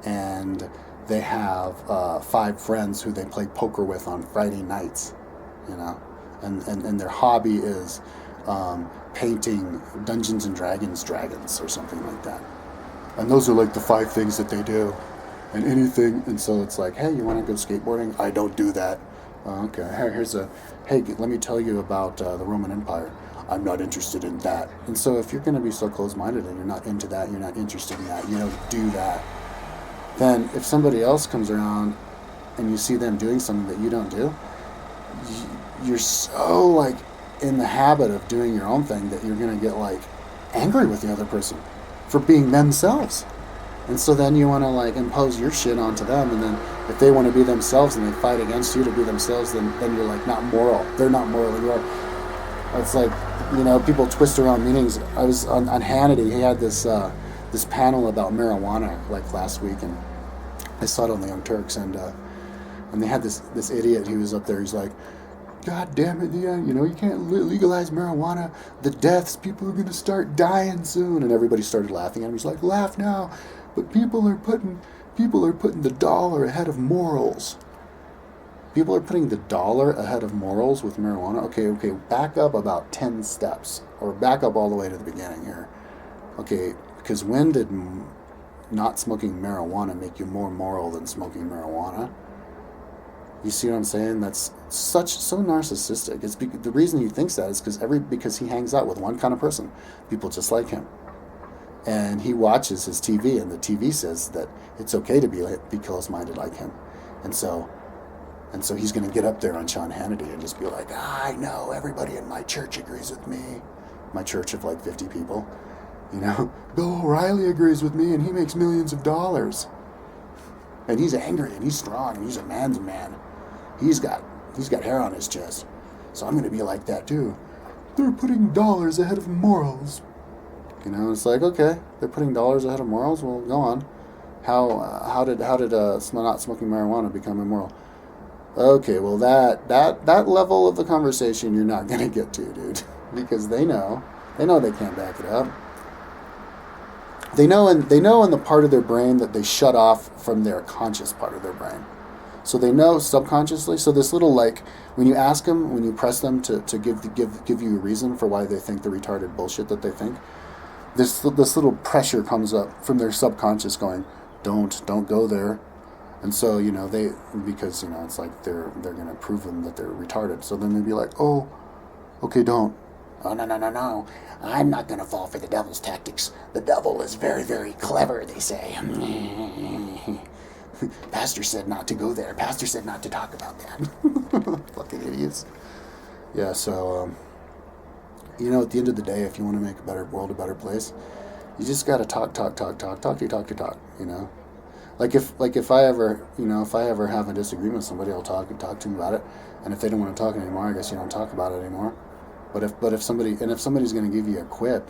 And they have 5 friends who they play poker with on Friday nights, you know, and their hobby is painting Dungeons and Dragons or something like that. And those are like the 5 things that they do, and anything. And so it's like, hey, you want to go skateboarding? I don't do that. Okay, hey, let me tell you about the Roman Empire. I'm not interested in that. And so if you're going to be so close-minded and you're not into that, you're not interested in that, you don't do that, then if somebody else comes around and you see them doing something that you don't do, you're so like in the habit of doing your own thing that you're going to get like angry with the other person for being themselves. And so then you want to like impose your shit onto them, and then if they want to be themselves and they fight against you to be themselves, then you're like not moral. They're not moral. You are. It's like, you know, people twist around meanings. I was on Hannity. He had this this panel about marijuana like last week, and I saw it on the Young Turks, and they had this idiot who was up there. He's like, God damn it, yeah, you know, you can't legalize marijuana. The deaths, people are gonna start dying soon, and everybody started laughing at him. He's like, laugh now, but people are putting the dollar ahead of morals. People are putting the dollar ahead of morals with marijuana. Okay, back up about 10 steps, or back up all the way to the beginning here. Okay, because when did not smoking marijuana make you more moral than smoking marijuana? You see what I'm saying? That's so narcissistic. The reason he thinks that is because he hangs out with one kind of person, people just like him, and he watches his TV, and the TV says that it's okay to be close-minded like him, and so he's going to get up there on Sean Hannity and just be like, I know everybody in my church agrees with me, my church of like 50 people, you know, Bill O'Reilly agrees with me, and he makes millions of dollars, and he's angry and he's strong and he's a man's man. He's got hair on his chest, so I'm going to be like that too. They're putting dollars ahead of morals. You know, it's like, okay, they're putting dollars ahead of morals. Well, go on. How did not smoking marijuana become immoral? Okay, well that level of the conversation you're not going to get to, dude, because they know they can't back it up. They know in the part of their brain that they shut off from their conscious part of their brain. So they know subconsciously. So this little, like, when you ask them, when you press them to give you a reason for why they think the retarded bullshit that they think, this little pressure comes up from their subconscious going, don't go there. And so, you know, because, you know, it's like they're going to prove them that they're retarded. So then they'd be like, oh, okay, don't. Oh, no. I'm not going to fall for the devil's tactics. The devil is very, very clever, they say. Pastor said not to go there. Pastor said not to talk about that. Fucking idiots. Yeah, so, you know, at the end of the day, if you want to make a better world a better place, you just got to talk, you know? Like if I ever have a disagreement with somebody, I'll talk to them about it. And if they don't want to talk anymore, I guess you don't talk about it anymore. But if somebody's going to give you a quip,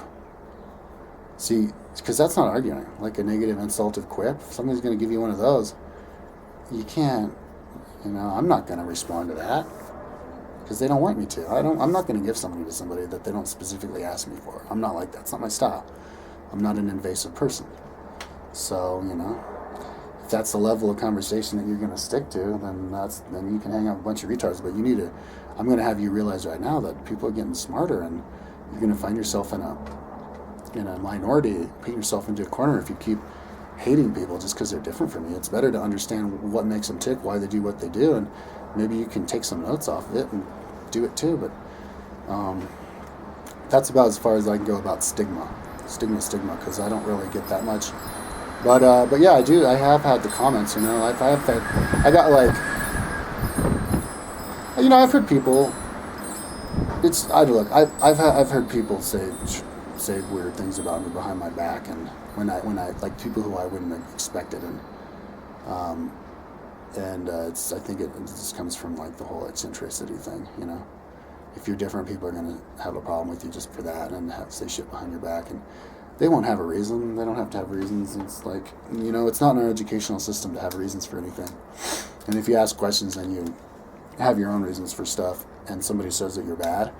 see, because that's not arguing, like a negative, insultive quip. If somebody's going to give you one of those, you can't, you know, I'm not going to respond to that because they don't want me to. I'm not going to give something to somebody that they don't specifically ask me for. I'm not like that. It's not my style. I'm not an invasive person. So, you know, if that's the level of conversation that you're going to stick to, then you can hang out with a bunch of retards. But I'm going to have you realize right now that people are getting smarter, and you're going to find yourself in a minority, putting yourself into a corner if you keep hating people just because they're different from you. It's better to understand what makes them tick, why they do what they do, and maybe you can take some notes off of it and do it too. But that's about as far as I can go about stigma, because I don't really get that much. But yeah, I have had the comments. You know, I've heard people. I've heard people say weird things about me behind my back, and when I like people who I wouldn't have expected, and I think it just comes from like the whole eccentricity thing, you know. If you're different, people are gonna have a problem with you just for that, and say shit behind your back, and they won't have a reason. They don't have to have reasons. It's like, you know, it's not in our educational system to have reasons for anything. And if you ask questions and you have your own reasons for stuff, and somebody says that you're bad,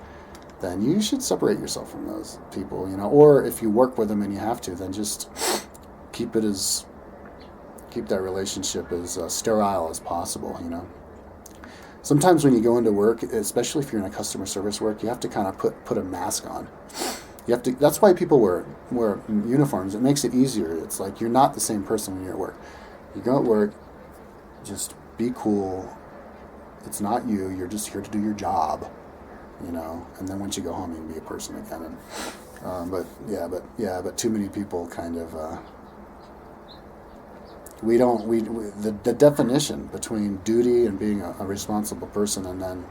then you should separate yourself from those people, you know. Or if you work with them and you have to, then just keep that relationship as sterile as possible, you know. Sometimes when you go into work, especially if you're in a customer service work, you have to kind of put a mask on. You have to. That's why people wear uniforms. It makes it easier. It's like you're not the same person when you're at work. You go at work, just be cool. It's not you. You're just here to do your job, you know. And then once you go home, you can be a person again. And, but too many people kind of. The definition between duty and being a responsible person, and then,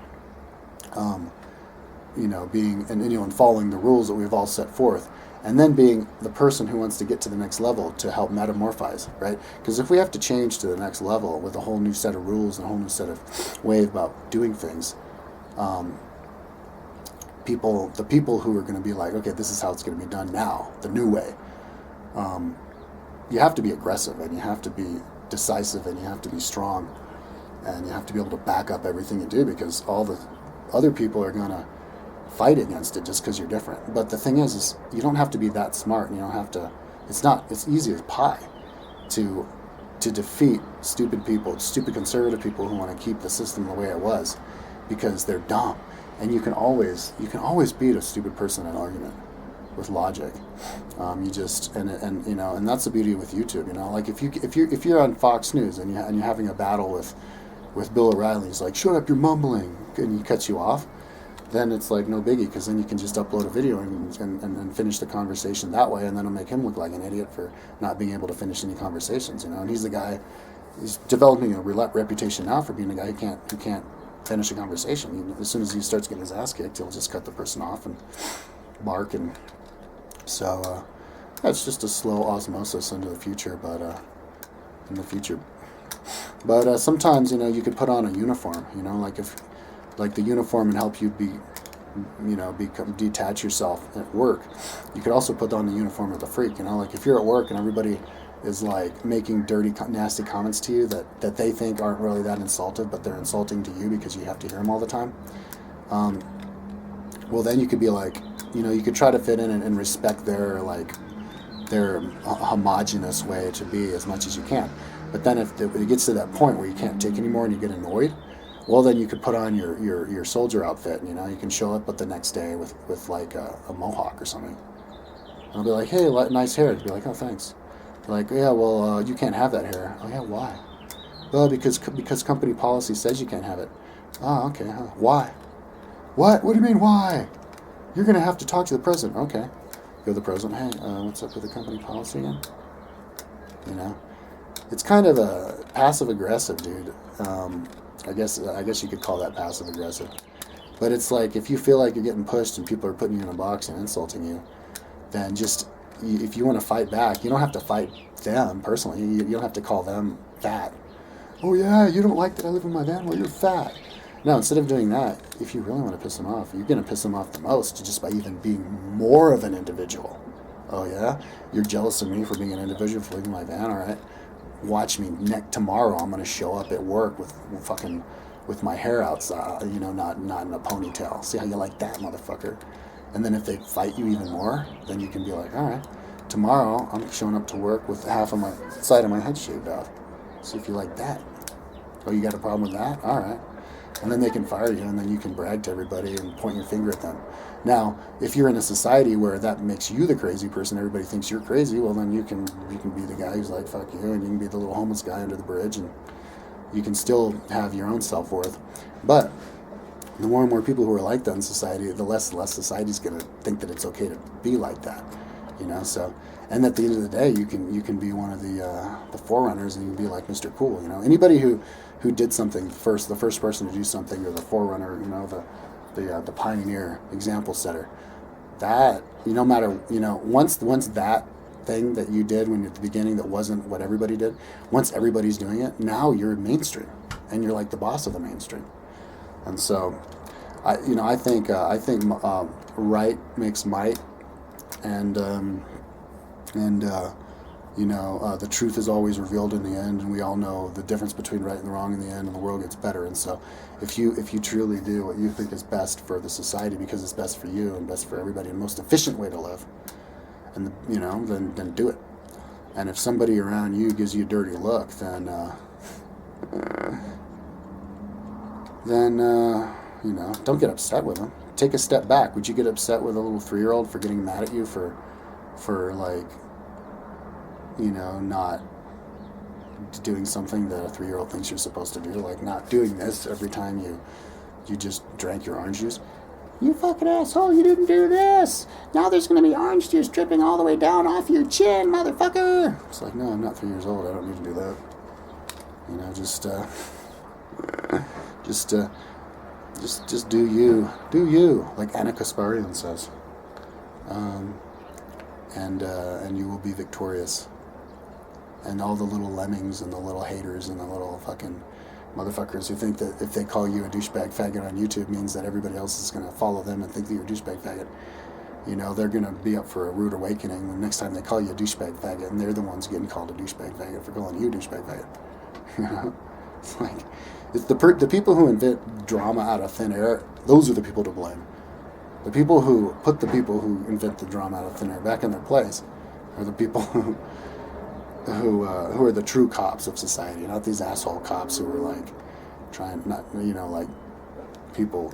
being and following the rules that we've all set forth, and then being the person who wants to get to the next level to help metamorphose, right? Because if we have to change to the next level with a whole new set of rules and a whole new set of way about doing things, the people who are going to be like, okay, this is how it's going to be done now, the new way, you have to be aggressive, and you have to be decisive, and you have to be strong, and you have to be able to back up everything you do, because all the other people are going to fight against it just because you're different. But the thing is you don't have to be that smart, and you don't have to. It's easy as pie to defeat stupid people, stupid conservative people who want to keep the system the way it was, because they're dumb. And you can always beat a stupid person in an argument with logic. You just and you know, and that's the beauty with YouTube. You know, like if you're on Fox News and you're having a battle with Bill O'Reilly, he's like, "Shut up, you're mumbling," and he cuts you off. Then it's like no biggie, because then you can just upload a video and finish the conversation that way, and then it'll make him look like an idiot for not being able to finish any conversations. You know, and he's the guy. He's developing a reputation now for being a guy who can't finish a conversation. As soon as he starts getting his ass kicked, he'll just cut the person off and bark. And so that's just a slow osmosis into the future. But sometimes, you know, you could put on a uniform. You know, like the uniform and help you detach yourself at work. You could also put on the uniform of the freak. You know, like if you're at work and everybody is like making dirty, nasty comments to you that they think aren't really that insultive, but they're insulting to you because you have to hear them all the time. Well, then you could be like, you know, you could try to fit in and respect their homogenous way to be as much as you can. But then if it gets to that point where you can't take anymore and you get annoyed, well, then you could put on your soldier outfit. You know, you can show up the next day with like a mohawk or something. And I'll be like, "Hey, nice hair." You'd be like, "Oh, thanks." Like, "Yeah, well, you can't have that hair." "Oh, yeah, why?" "Well, because company policy says you can't have it." "Oh, okay. Huh. Why?" "What? What do you mean, why?" "You're going to have to talk to the president." "Okay." Go to the president. "Hey, what's up with the company policy again?" You know? It's kind of a passive-aggressive, dude. I guess you could call that passive-aggressive. But it's like, if you feel like you're getting pushed and people are putting you in a box and insulting you, then if you want to fight back, you don't have to fight them personally. You don't have to call them fat. "Oh yeah, you don't like that I live in my van? Well, you're fat." No, instead of doing that, if you really want to piss them off, you're going to piss them off the most just by even being more of an individual. "Oh yeah? You're jealous of me for being an individual, for living in my van? All right. Watch me tomorrow. I'm going to show up at work with my hair outside, you know, not in a ponytail. See how you like that, motherfucker?" And then if they fight you even more, then you can be like, "All right, tomorrow I'm showing up to work with half of my side of my head shaved off. See if you like that." "Oh, you got a problem with that? All right." And then they can fire you, and then you can brag to everybody and point your finger at them. Now, if you're in a society where that makes you the crazy person, everybody thinks you're crazy, well, then you can be the guy who's like, "Fuck you," and you can be the little homeless guy under the bridge, and you can still have your own self-worth. But the more and more people who are like that in society, the less society's going to think that it's okay to be like that, you know. So, and at the end of the day, you can be one of the forerunners, and you can be like Mr. Cool, you know. Anybody who did something first, the first person to do something, or the forerunner, you know, the pioneer, example setter. That, no matter, you know, once that thing that you did when at the beginning that wasn't what everybody did, once everybody's doing it, now you're mainstream, and you're like the boss of the mainstream. And so, I think right makes might, and the truth is always revealed in the end, and we all know the difference between right and the wrong in the end, and the world gets better. And so, if you truly do what you think is best for the society, because it's best for you and best for everybody, and most efficient way to live, and then do it. And if somebody around you gives you a dirty look, then don't get upset with them. Take a step back. Would you get upset with a little 3-year-old for getting mad at you for like, not doing something that a 3-year-old thinks you're supposed to do, like not doing this every time you just drank your orange juice? "You fucking asshole, you didn't do this. Now there's going to be orange juice dripping all the way down off your chin, motherfucker." It's like, no, I'm not 3 years old. I don't need to do that. Just do you. Do you, like Anna Kasparian says. And you will be victorious. And all the little lemmings and the little haters and the little fucking motherfuckers who think that if they call you a douchebag faggot on YouTube means that everybody else is going to follow them and think that you're a douchebag faggot. you know, they're going to be up for a rude awakening the next time they call you a douchebag faggot, and they're the ones getting called a douchebag faggot for calling you a douchebag faggot. You know? It's like, it's the people who invent drama out of thin air, those are the people to blame. The people who put the people who invent the drama out of thin air back in their place are the people who are the true cops of society, not these asshole cops who are like trying, not, you know, like people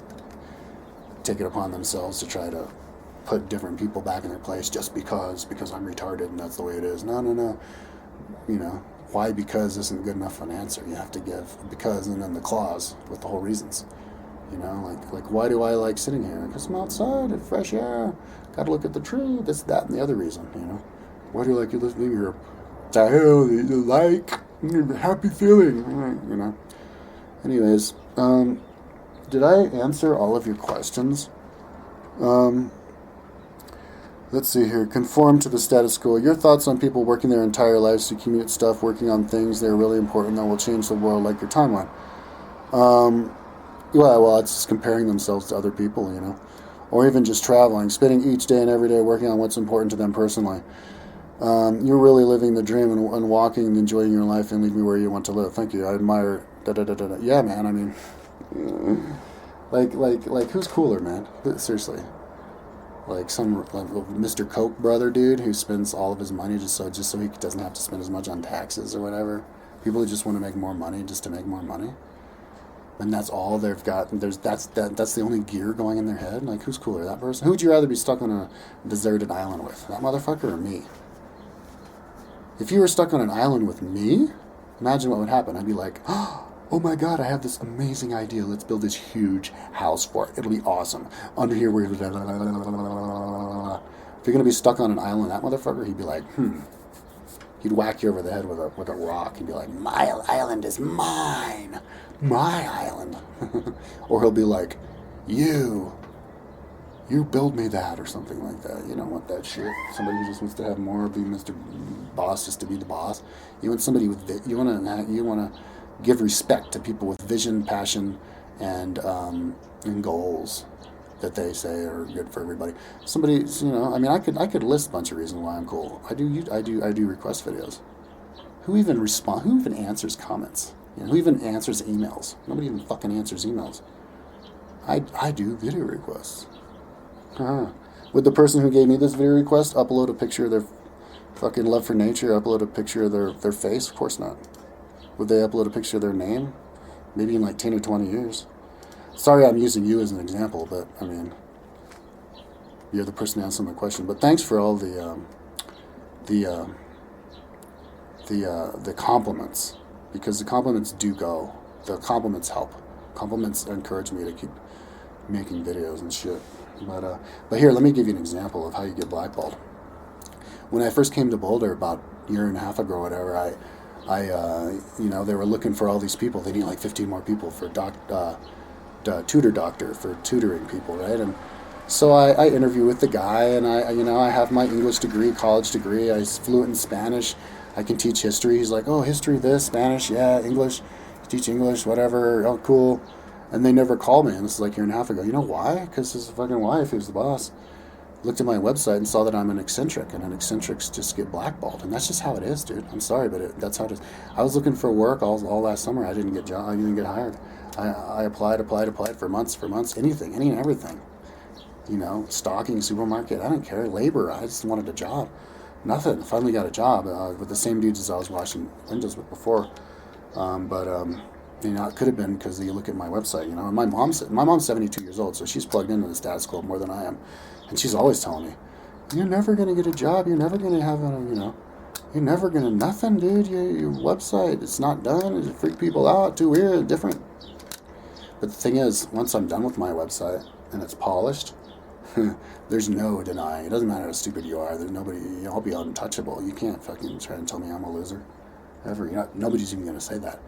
take it upon themselves to try to put different people back in their place just because I'm retarded and that's the way it is. No. You know, why because isn't good enough of an answer. You have to give because and then the clause with the whole reasons. You know, like why do I like sitting here? Because I'm outside and fresh air. Got to look at the tree. This, that, and the other reason. You know, why do you like you listening here? The hell do you like? Happy feeling. You know. Anyways, did I answer all of your questions? Let's see here. Conform to the status quo. Your thoughts on people working their entire lives to commute stuff, working on things that are really important that will change the world, like your timeline. Well, it's just comparing themselves to other people, you know, or even just traveling, spending each day and every day working on what's important to them personally. You're really living the dream and walking and enjoying your life and leave me where you want to live. Thank you. I admire. Yeah, man. I mean, like, who's cooler, man? Seriously. Like some Mr. Koch brother dude who spends all of his money just so he doesn't have to spend as much on taxes or whatever. People who just want to make more money just to make more money. And that's all they've got. That's the only gear going in their head. Like, who's cooler, that person? Who would you rather be stuck on a deserted island with, that motherfucker or me? If you were stuck on an island with me, imagine what would happen. I'd be like, oh my god, I have this amazing idea. Let's build this huge house for it. It'll be awesome. Under here, we're if you're gonna be stuck on an island, that motherfucker, he'd be like, He'd whack you over the head with a rock and be like, my island is mine. My island. Or he'll be like, you build me that or something like that. You don't want that shit. Somebody who just wants to have more, be Mr. Boss just to be the boss. You want somebody with, you want to give respect to people with vision, passion, and goals that they say are good for everybody. Somebody, you know, I mean, I could list a bunch of reasons why I'm cool. I do request videos. Who even answers comments? You know, who even answers emails? Nobody even fucking answers emails. I do video requests. Would the person who gave me this video request upload a picture of their fucking love for nature, upload a picture of their face? Of course not. Would they upload a picture of their name? Maybe in like 10 or 20 years. Sorry I'm using you as an example, but I mean, you're the person answering my question. But thanks for all the compliments, because the compliments do go. The compliments help. Compliments encourage me to keep making videos and shit. But here, let me give you an example of how you get blackballed. When I first came to Boulder about a year and a half ago or whatever, you know, they were looking for all these people. They need like 15 more people for tutor doctor for tutoring people, right? And so I interview with the guy, and I have my English degree, college degree. I'm fluent in Spanish. I can teach history. He's like, oh, history, this, Spanish, yeah, English, teach English, whatever. Oh, cool. And they never called me. And this is like a year and a half ago. You know why? Because his fucking wife, who's the boss, looked at my website and saw that I'm an eccentric, and eccentrics just get blackballed, and that's just how it is, dude. I'm sorry, but that's how it is. I was looking for work all last summer. I didn't get hired. I applied for months, anything, any and everything. You know, stocking, supermarket, I don't care. Labor, I just wanted a job. Nothing. Finally got a job with the same dudes as I was washing windows with before. You know, it could have been because you look at my website, you know, and my mom's 72 years old, so she's plugged into the status quo more than I am. And she's always telling me, you're never going to get a job, you're never going to have you're never going to, nothing, dude, your website, it's not done, it freak people out, too weird, different. But the thing is, once I'm done with my website and it's polished, there's no denying. It doesn't matter how stupid you are. There's nobody. I'll be untouchable. You can't fucking try and tell me I'm a loser. Ever. Nobody's even going to say that.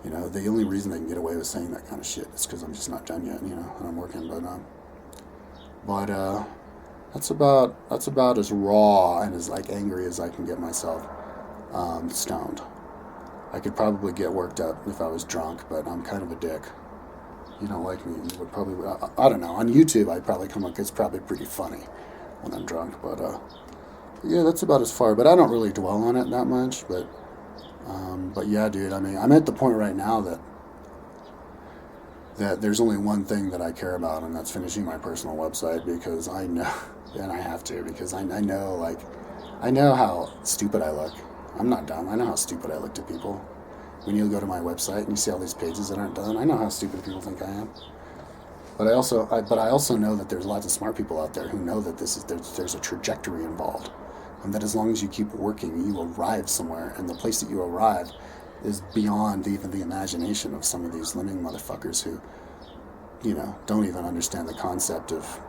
You know, the only reason they can get away with saying that kind of shit is because I'm just not done yet. You know, and I'm working. But that's about as raw and as like angry as I can get myself. Stoned. I could probably get worked up if I was drunk, but I'm kind of a dick. You don't like me, you would probably, I don't know, on YouTube I'd probably come up, it's probably pretty funny. when I'm drunk. But yeah, that's about as far. But I don't really dwell on it that much. But yeah, dude. I mean, I'm at the point right now that there's only one thing that I care about, and that's finishing my personal website, because I know, and I have to, because I know, like, I know how stupid I look. I'm not dumb. I know how stupid I look to people. When you go to my website and you see all these pages that aren't done, I know how stupid people think I am. But I also know that there's lots of smart people out there who know that there's a trajectory involved, and that as long as you keep working, you arrive somewhere, and the place that you arrive is beyond even the imagination of some of these lemming motherfuckers who, don't even understand the concept of,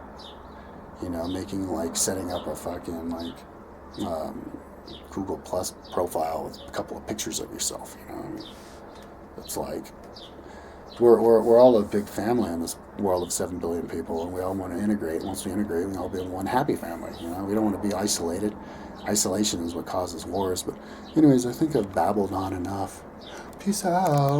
making, like, setting up a fucking, like, Google Plus profile with a couple of pictures of yourself. I mean, it's like we're all a big family in this world of 7 billion people, and we all want to integrate. Once we integrate, we all be one happy family. We don't want to be isolated. Isolation is what causes wars. But anyways, I think I've babbled on enough. Peace out.